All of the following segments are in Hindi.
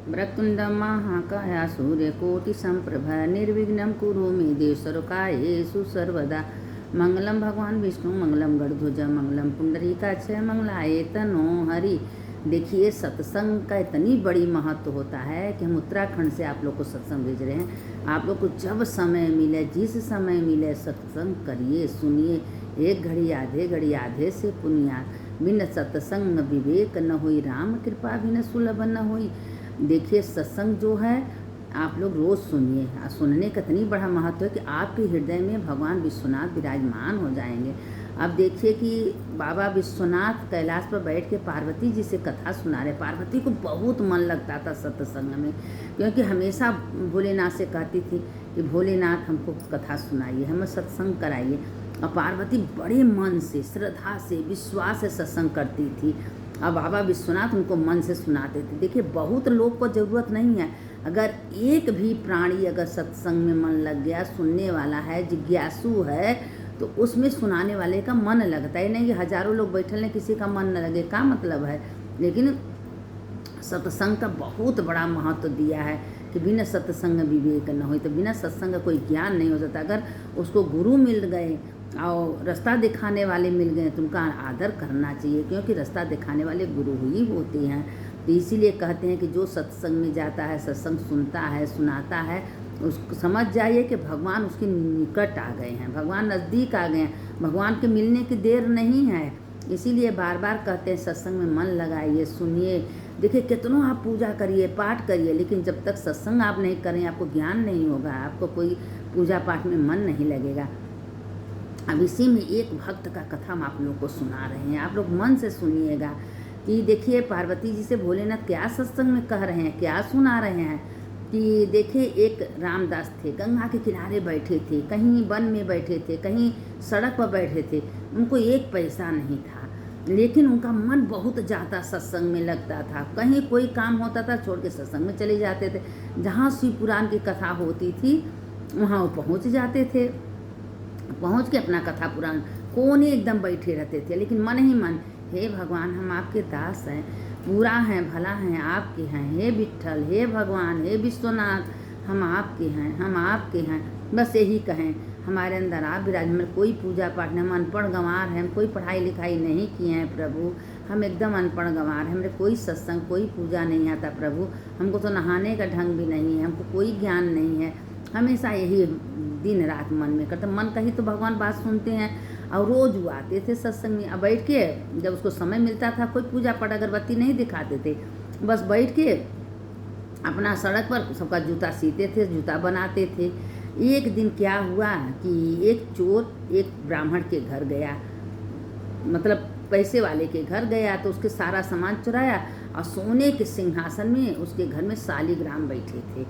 वक्रतुंड महाकाय सूर्यकोटिसम्प्रभ निर्विघ्नं कुरु मे देव सर्वकार्येषु सर्वदा। मंगलम भगवान विष्णु मंगलम गरुड़ध्वज मंगलम पुंडरीकाक्ष मंगलाय तनो हरि। देखिए, सत्संग का इतनी बड़ी महत्व होता है कि हम उत्तराखंड से आप लोग को सत्संग भेज रहे हैं। आप लोग को जब समय मिले, जिस समय मिले, सत्संग करिए, सुनिए। एक घड़ी आधे से पुनिया बिन सत्संग विवेक न होई, राम कृपा बिन सुलभ न होई। देखिए, सत्संग जो है आप लोग रोज़ सुनिए। सुनने का इतनी बड़ा महत्व है कि आपके हृदय में भगवान विश्वनाथ विराजमान हो जाएंगे। अब देखिए कि बाबा विश्वनाथ कैलाश पर बैठ के पार्वती जी से कथा सुना रहे। पार्वती को बहुत मन लगता था सत्संग में, क्योंकि हमेशा भोलेनाथ से कहती थी कि भोलेनाथ हमको कथा सुनाइए, हमें सत्संग कराइए। और पार्वती बड़े मन से, श्रद्धा से, विश्वास से सत्संग करती थी। अब बाबा विश्वनाथ उनको मन से सुनाते थे। देखिए, बहुत लोग को ज़रूरत नहीं है, अगर एक भी प्राणी अगर सत्संग में मन लग गया, सुनने वाला है, जिज्ञासु है, तो उसमें सुनाने वाले का मन लगता है। नहीं कि हजारों लोग बैठल हैं, किसी का मन न लगे, क्या मतलब है। लेकिन सत्संग का बहुत बड़ा महत्व दिया है कि बिना सत्संग विवेक न हो। तो बिना सत्संग कोई ज्ञान नहीं हो सकता। अगर उसको गुरु मिल गए और रास्ता दिखाने वाले मिल गए तो उनका आदर करना चाहिए, क्योंकि रास्ता दिखाने वाले गुरु ही होते हैं। तो इसीलिए कहते हैं कि जो सत्संग में जाता है, सत्संग सुनता है, सुनाता है, उसको समझ जाइए कि भगवान उसके निकट आ गए हैं, भगवान नज़दीक आ गए हैं, भगवान के मिलने की देर नहीं है। इसीलिए बार बार कहते हैं सत्संग में मन लगाइए, सुनिए। देखिए, कितनों आप पूजा करिए, पाठ करिए, लेकिन जब तक सत्संग आप नहीं करें, आपको ज्ञान नहीं होगा, आपको कोई पूजा पाठ में मन नहीं लगेगा। अब इसी में एक भक्त का कथा हम आप लोगों को सुना रहे हैं, आप लोग मन से सुनिएगा कि देखिए पार्वती जी से भोलेनाथ क्या सत्संग में कह रहे हैं, क्या सुना रहे हैं। कि देखिए, एक रामदास थे, गंगा के किनारे बैठे थे, कहीं वन में बैठे थे, कहीं सड़क पर बैठे थे। उनको एक पैसा नहीं था, लेकिन उनका मन बहुत ज़्यादा सत्संग में लगता था। कहीं कोई काम होता था, छोड़ के सत्संग में चले जाते थे। जहाँ शिव पुराण की कथा होती थी वहाँ वो पहुँच जाते थे, पहुँच के अपना कथा पुराण कोने एकदम बैठे रहते थे। लेकिन मन ही मन, हे भगवान, हम आपके दास हैं, पूरा हैं, भला हैं, आपके हैं। हे विट्ठल, हे भगवान, हे विश्वनाथ, हम आपके हैं, हम आपके हैं। बस यही कहें, हमारे अंदर आप विराजमान। कोई पूजा पाठ नहीं, हम अनपढ़ गंवार हैं, हम कोई पढ़ाई लिखाई नहीं किए हैं प्रभु, हम एकदम अनपढ़ गंवार हैं। हमें कोई सत्संग, कोई पूजा नहीं आता प्रभु, हमको तो नहाने का ढंग भी नहीं है, हमको कोई ज्ञान नहीं है। हमेशा यही दिन रात मन में करते, मन कही तो भगवान बात सुनते हैं। और रोज़ वो आते थे सत्संग में। अब बैठ के जब उसको समय मिलता था, कोई पूजा पाठ अगरबत्ती नहीं दिखाते थे, बस बैठ के अपना सड़क पर सबका जूता सीते थे, जूता बनाते थे। एक दिन क्या हुआ कि एक चोर एक ब्राह्मण के घर गया, मतलब पैसे वाले के घर गया, तो उसके सारा सामान चुराया और सोने के सिंहासन में उसके घर में शालिग्राम बैठे थे।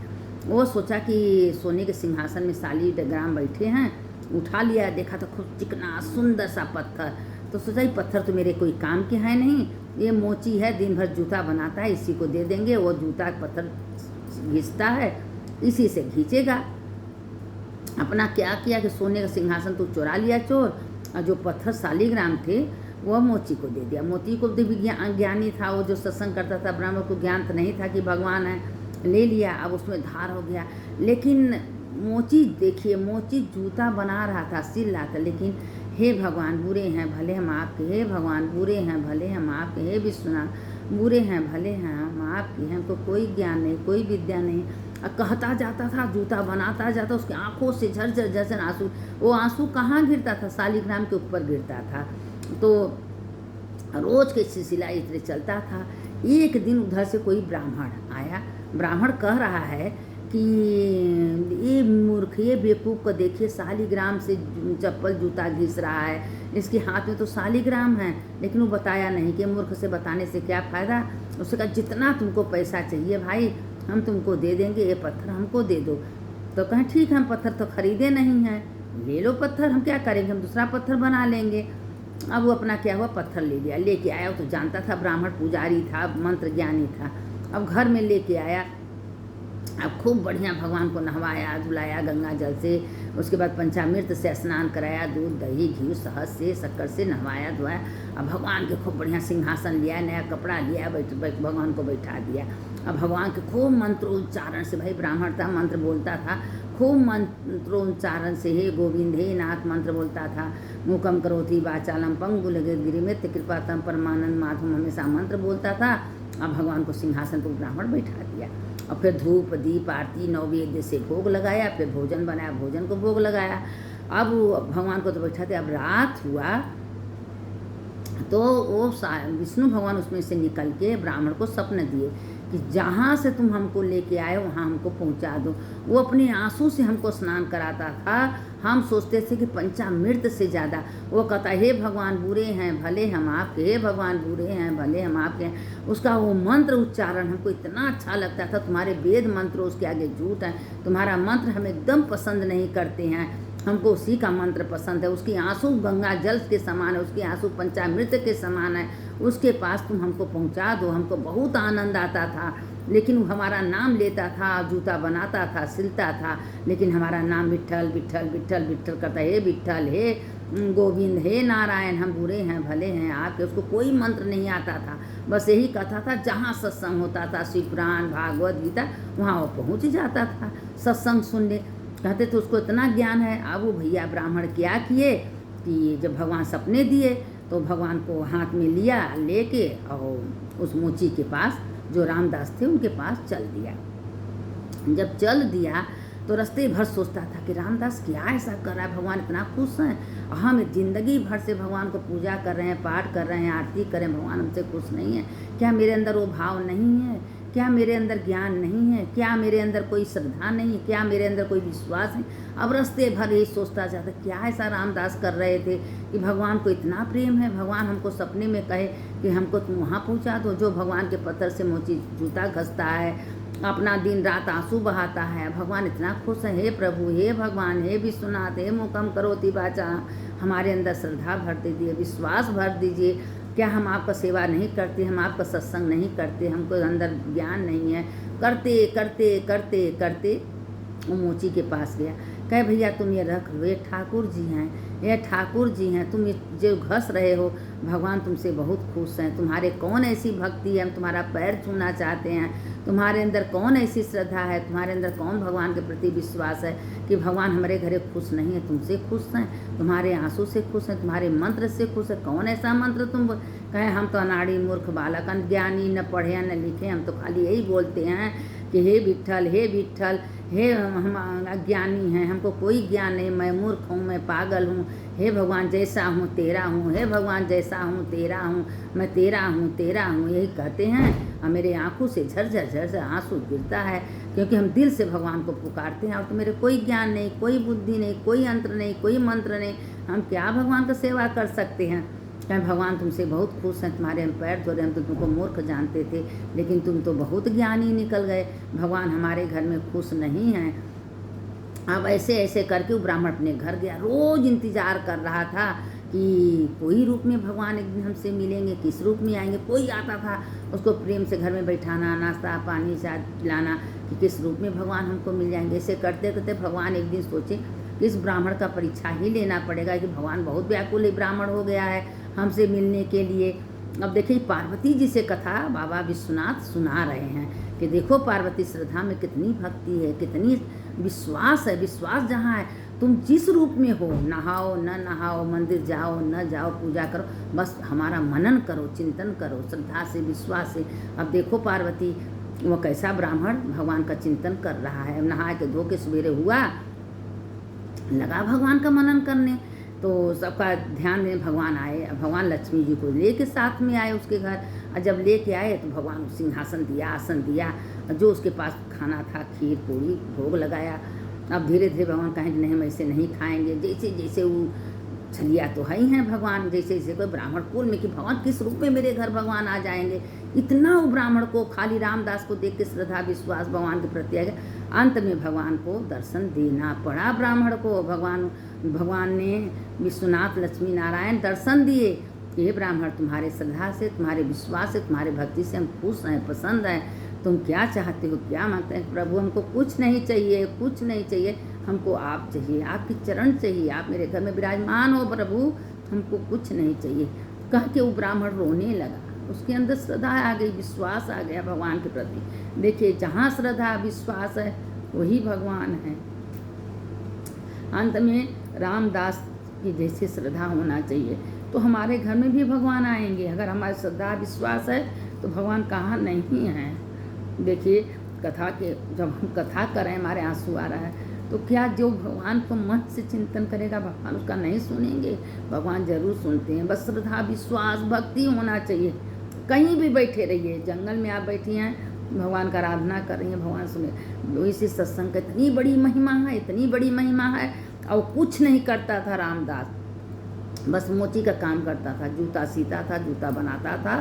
वो सोचा कि सोने के सिंहासन में शालिग्राम बैठे हैं, उठा लिया, देखा तो खूब चिकना सुंदर सा पत्थर। तो सोचा ये पत्थर तो मेरे कोई काम के है नहीं, ये मोची है, दिन भर जूता बनाता है, इसी को दे देंगे, वो जूता पत्थर घिसता है, इसी से घींचेगा। अपना क्या किया कि सोने का सिंहासन तो चुरा लिया चोर, और जो पत्थर शालिग्राम थे वह मोची को दे दिया। मोची को भी ज्ञानी था, वो जो सत्संग करता था, ब्राह्मण को ज्ञान तो नहीं था कि भगवान है, ले लिया। अब उसमें धार हो गया। लेकिन मोची, देखिए, मोची जूता बना रहा था, सिल रहा था, लेकिन हे भगवान बुरे हैं भले हम आपके, हे भगवान बुरे हैं भले हम आपके, हे विश्वनाथ बुरे हैं भले हैं हम आपके, हमको कोई ज्ञान नहीं, कोई विद्या नहीं। और कहता जाता था, जूता बनाता जाता, उसकी आंखों से झरझर झरझर आंसू। वो आंसू कहाँ गिरता था? शालिग्राम के ऊपर गिरता था। तो रोज़ के सिलसिला इतने चलता था। एक दिन उधर से कोई ब्राह्मण आया। ब्राह्मण कह रहा है कि ये मूर्ख, ये बेवकूफ़ को देखिए, शालिग्राम से चप्पल जूता घिस रहा है, इसके हाथ में तो शालिग्राम है। लेकिन वो बताया नहीं कि मूर्ख से बताने से क्या फ़ायदा। उसने कहा जितना तुमको पैसा चाहिए भाई, हम तुमको दे देंगे, ये पत्थर हमको दे दो। तो कहें ठीक है, हम पत्थर तो खरीदे नहीं हैं, ले लो पत्थर, हम क्या करेंगे, हम दूसरा पत्थर बना लेंगे। अब वो अपना क्या हुआ, पत्थर ले लिया, लेके आया। वो तो जानता था, ब्राह्मण पुजारी था, मंत्र ज्ञानी था। अब घर में लेके आया, अब खूब बढ़िया भगवान को नहवाया धुलाया गंगा जल से, उसके बाद पंचामृत से स्नान कराया, दूध दही घी शहद से शक्कर से नहवाया धोया। अब भगवान के खूब बढ़िया सिंहासन लिया, नया कपड़ा लिया, भगवान को बैठा दिया। अब भगवान के खूब मंत्रोच्चारण से, भाई ब्राह्मण था, मंत्र बोलता था, खूब मंत्रोच्चारण से हे गोविंद हे नाथ मंत्र बोलता था। मूकम करोति वाचालम पंगुल गिरिमित कृपातम परमानंद माधव हमेशा मंत्र बोलता था। अब भगवान को सिंहासन पर ब्राह्मण बैठा दिया और फिर धूप दीप आरती नैवेद्य से भोग लगाया, फिर भोजन बनाया, भोजन को भोग लगाया। अब भगवान को तो बैठा दिया। अब रात हुआ तो वो विष्णु भगवान उसमें से निकल के ब्राह्मण को स्वप्न दिए कि जहाँ से तुम हमको लेके आए वहाँ हमको पहुँचा दो। वो अपने आंसू से हमको स्नान कराता था। हम सोचते थे कि पंचामृत से ज़्यादा। वो कहता हे भगवान बुरे हैं भले हम आपके, हे भगवान बुरे हैं भले हम आपके। उसका वो मंत्र उच्चारण हमको इतना अच्छा लगता था। तुम्हारे वेद मंत्र उसके आगे झूठ है, तुम्हारा मंत्र हम एकदम पसंद नहीं करते हैं, हमको उसी का मंत्र पसंद है। उसकी आंसू गंगा जल के समान है, उसके आंसू पंचामृत के समान है, उसके पास तुम हमको पहुंचा दो। हमको बहुत आनंद आता था, लेकिन वो हमारा नाम लेता था, जूता बनाता था, सिलता था, लेकिन हमारा नाम विट्ठल विट्ठल विट्ठल विट्ठल करता। हे विट्ठल हे गोविंद हे नारायण हम बुरे हैं भले हैं आपके। उसको कोई मंत्र नहीं आता था, बस यही कहता था। जहाँ सत्संग होता था, शिव पुराण भागवत गीता, वहाँ वो पहुँच जाता था सत्संग सुनने। कहते तो उसको इतना ज्ञान है। अब वो भैया ब्राह्मण क्या किए कि जब भगवान सपने दिए तो भगवान को हाथ में लिया, लेके और उस मोची के पास जो रामदास थे उनके पास चल दिया। जब चल दिया तो रास्ते भर सोचता था कि रामदास क्या ऐसा कर रहा है, भगवान इतना खुश हैं, हम जिंदगी भर से भगवान को पूजा कर रहे हैं, पाठ कर रहे हैं, आरती कर रहे हैं, भगवान हमसे खुश नहीं है। क्या मेरे अंदर वो भाव नहीं है? क्या मेरे अंदर ज्ञान नहीं है? क्या मेरे अंदर कोई श्रद्धा नहीं है? क्या मेरे अंदर कोई विश्वास है? अब रास्ते भर यही सोचता जाता, क्या ऐसा रामदास कर रहे थे कि भगवान को इतना प्रेम है, भगवान हमको सपने में कहे कि हमको तुम वहाँ पहुँचा दो। जो भगवान के पत्थर से मोची जूता घसता है, अपना दिन रात आंसू बहाता है, भगवान इतना खुश है। हे प्रभु हे भगवान हे विश्वनाथ हे मूकम करोति वाचा, हमारे अंदर श्रद्धा भर दीजिए, विश्वास भर दीजिए। क्या हम आपका सेवा नहीं करते, हम आपका सत्संग नहीं करते, हमको अंदर ज्ञान नहीं है? करते करते करते करते वो मोची के पास गया। कहे भैया तुम ये रख लो, ये ठाकुर जी हैं, ये ठाकुर जी हैं, तुम ये जो घस रहे हो, भगवान तुमसे बहुत खुश हैं। तुम्हारे कौन ऐसी भक्ति है, हम तुम्हारा पैर छूना चाहते हैं। तुम्हारे अंदर कौन ऐसी श्रद्धा है, तुम्हारे अंदर कौन भगवान के प्रति विश्वास है कि भगवान हमारे घरे खुश नहीं है, तुमसे खुश हैं, तुम्हारे आंसू से खुश हैं, तुम्हारे मंत्र से खुश है। कौन ऐसा मंत्र तुम कहे? हम तो अनाड़ी मूर्ख बालक, अज्ञानी, न पढ़े न लिखे, हम तो खाली यही बोलते हैं कि हे विट्ठल हे विट्ठल, हे हम अज्ञानी हैं, हमको कोई ज्ञान नहीं, मैं मूर्ख हूँ, मैं पागल हूँ। हे भगवान जैसा हूँ तेरा हूँ, हे भगवान जैसा हूँ तेरा हूँ, मैं तेरा हूँ तेरा हूँ, यही कहते हैं। और मेरे आँखों से झरझर झरझर आंसू गिरता है, क्योंकि हम दिल से भगवान को पुकारते हैं। और तो मेरे कोई ज्ञान नहीं, कोई बुद्धि नहीं, कोई यंत्र नहीं, कोई मंत्र नहीं, हम क्या भगवान का सेवा कर सकते हैं? क्या भगवान तुमसे बहुत खुश हैं, तुम्हारे हम पैर धो रहे, हम तो तुमको मूर्ख जानते थे, लेकिन तुम तो बहुत ज्ञानी निकल गए, भगवान हमारे घर में खुश नहीं हैं। अब ऐसे ऐसे करके वो ब्राह्मण अपने घर गया। रोज़ इंतजार कर रहा था कि कोई रूप में भगवान एक दिन हमसे मिलेंगे, किस रूप में आएंगे। कोई आता था उसको प्रेम से घर में बैठाना, नाश्ता पानी चाय पिलाना, कि किस रूप में भगवान हमको मिल जाएंगे। ऐसे करते करते भगवान एक दिन सोचे कि इस ब्राह्मण का परीक्षा ही लेना पड़ेगा, कि भगवान बहुत व्याकुल ब्राह्मण हो गया है हमसे मिलने के लिए। अब देखिए पार्वती जी से कथा बाबा विश्वनाथ सुना रहे हैं कि देखो पार्वती श्रद्धा में कितनी भक्ति है, कितनी विश्वास है। विश्वास जहाँ है, तुम जिस रूप में हो, नहाओ न नहाओ, मंदिर जाओ न जाओ, पूजा करो, बस हमारा मनन करो, चिंतन करो श्रद्धा से विश्वास से। अब देखो पार्वती वो कैसा ब्राह्मण भगवान का चिंतन कर रहा है। नहा के धो के सवेरे हुआ, लगा भगवान का मनन करने, तो सबका ध्यान देने भगवान आए। भगवान लक्ष्मी जी को लेके साथ में आए उसके घर। और जब लेके आए तो भगवान सिंहासन दिया, आसन दिया, जो उसके पास खाना था खीर पूरी भोग लगाया। अब धीरे धीरे भगवान कहें नहीं हम ऐसे नहीं खाएंगे, जैसे जैसे वो छलिया तो है ही हैं भगवान, जैसे जैसे कोई ब्राह्मण कुल में कि भगवान किस रूप में मेरे घर भगवान आ जाएंगे। इतना वो ब्राह्मण को खाली रामदास को देख के श्रद्धा विश्वास भगवान के प्रति आ गया। अंत में भगवान को दर्शन देना पड़ा ब्राह्मण को। भगवान ने विश्वनाथ लक्ष्मी नारायण दर्शन दिए कि हे ब्राह्मण तुम्हारे श्रद्धा से, तुम्हारे विश्वास से, तुम्हारे भक्ति से हम खुश हैं, पसंद हैं। तुम क्या चाहते हो, क्या मांगते हैं? प्रभु हमको कुछ नहीं चाहिए, कुछ नहीं चाहिए, हमको आप चाहिए, आपकी चरण चाहिए, आप मेरे घर में विराजमान हो प्रभु, हमको कुछ नहीं चाहिए। कह के वो ब्राह्मण रोने लगा। उसके अंदर श्रद्धा आ गई, विश्वास आ गया भगवान के प्रति। देखिए जहाँ श्रद्धा विश्वास है वही भगवान है। अंत में रामदास की जैसे श्रद्धा होना चाहिए तो हमारे घर में भी भगवान आएंगे। अगर हमारी श्रद्धा विश्वास है तो भगवान कहाँ नहीं है। देखिए कथा के जब हम कथा कर रहे हैं हमारे आंसू आ रहा है तो क्या जो भगवान को मन से चिंतन करेगा भगवान उसका नहीं सुनेंगे? भगवान जरूर सुनते हैं। बस श्रद्धा विश्वास भक्ति होना चाहिए। कहीं भी बैठे रहिए, जंगल में आप बैठी हैं भगवान का आराधना कर रही हैं, भगवान सुने। इसी सत्संग का इतनी बड़ी महिमा है, इतनी बड़ी महिमा है। और कुछ नहीं करता था रामदास, बस मोची का काम करता था, जूता सीता था, जूता बनाता था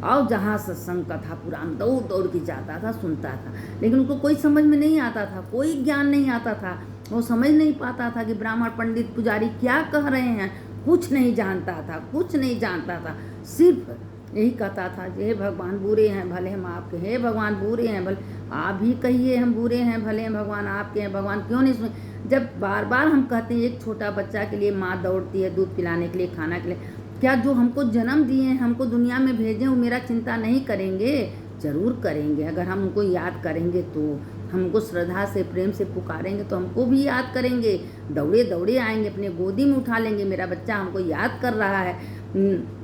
और जहाँ सत्संग कथा पुराण दौड़ दौड़ के जाता था, सुनता था। लेकिन उनको कोई समझ में नहीं आता था, कोई ज्ञान नहीं आता था। वो समझ नहीं पाता था कि ब्राह्मण पंडित पुजारी क्या कह रहे हैं। कुछ नहीं जानता था, कुछ नहीं जानता था। सिर्फ यही कहता था हे भगवान बुरे हैं भले हम आपके, हे भगवान बुरे हैं भले आप भी कहिए हम बुरे हैं भले भगवान आपके हैं। भगवान क्यों नहीं सुने? जब बार बार हम कहते हैं, एक छोटा बच्चा के लिए माँ दौड़ती है दूध पिलाने के लिए, खाना के लिए, क्या जो हमको जन्म दिए हैं, हमको दुनिया में भेजे, वो मेरा चिंता नहीं करेंगे? जरूर करेंगे। अगर हम उनको याद करेंगे तो, हमको श्रद्धा से प्रेम से पुकारेंगे तो हमको भी याद करेंगे। दौड़े दौड़े आएंगे, अपने गोदी में उठा लेंगे, मेरा बच्चा हमको याद कर रहा है।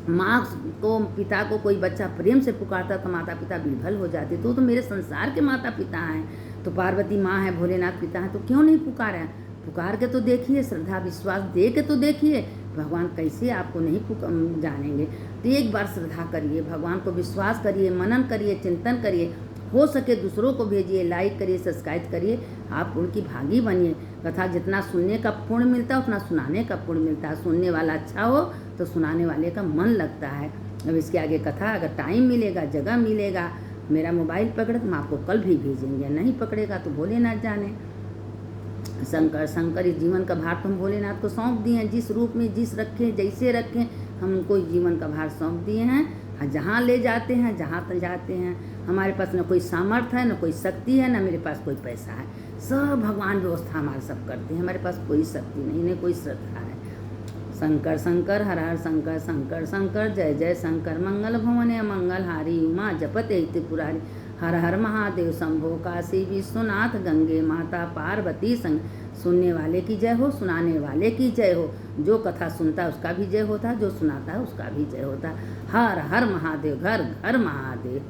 माँ को, पिता को कोई बच्चा प्रेम से पुकारता तो माता पिता विभल हो जाते। तो मेरे संसार के माता पिता हैं। तो पार्वती माँ है, भोलेनाथ पिता है, तो क्यों नहीं पुकारा? पुकार के तो देखिए, श्रद्धा विश्वास दे के तो देखिए, भगवान कैसे आपको नहीं जानेंगे। तो एक बार श्रद्धा करिए, भगवान को विश्वास करिए, मनन करिए, चिंतन करिए, हो सके दूसरों को भेजिए, लाइक करिए, सब्सक्राइब करिए, आप उनकी भागी बनिए। कथा जितना सुनने का पुण्य मिलता है उतना सुनाने का पुण्य मिलता है। सुनने वाला अच्छा हो तो सुनाने वाले का मन लगता है। अब इसके आगे कथा अगर टाइम मिलेगा, जगह मिलेगा, मेरा मोबाइल पकड़े तो हम आपको कल भी भेजेंगे, नहीं पकड़ेगा तो भोलेनाथ जाने। शंकर इस जीवन का भार तो हम भोलेनाथ को सौंप दिए हैं। जिस रूप में जिस रखें, जैसे रखें, हम उनको जीवन का भार सौंप दिए हैं। जहाँ ले जाते हैं, जहाँ तक जाते हैं, हमारे पास न कोई सामर्थ्य है, न कोई शक्ति है, न मेरे पास कोई पैसा है। सब भगवान व्यवस्था हमारे सब करते हैं। हमारे पास कोई शक्ति नहीं, न कोई श्रद्धा है। शंकर शंकर हर हर शंकर शंकर शंकर जय जय शंकर मंगल भवन मंगल हारी उमा जपते त्रिपुरारी हर हर महादेव शंभो काशी विश्वनाथ गंगे माता पार्वती संग। सुनने वाले की जय हो, सुनाने वाले की जय हो। जो कथा सुनता है उसका भी जय होता है, जो सुनाता है उसका भी जय होता है। हर हर महादेव, घर घर महादेव।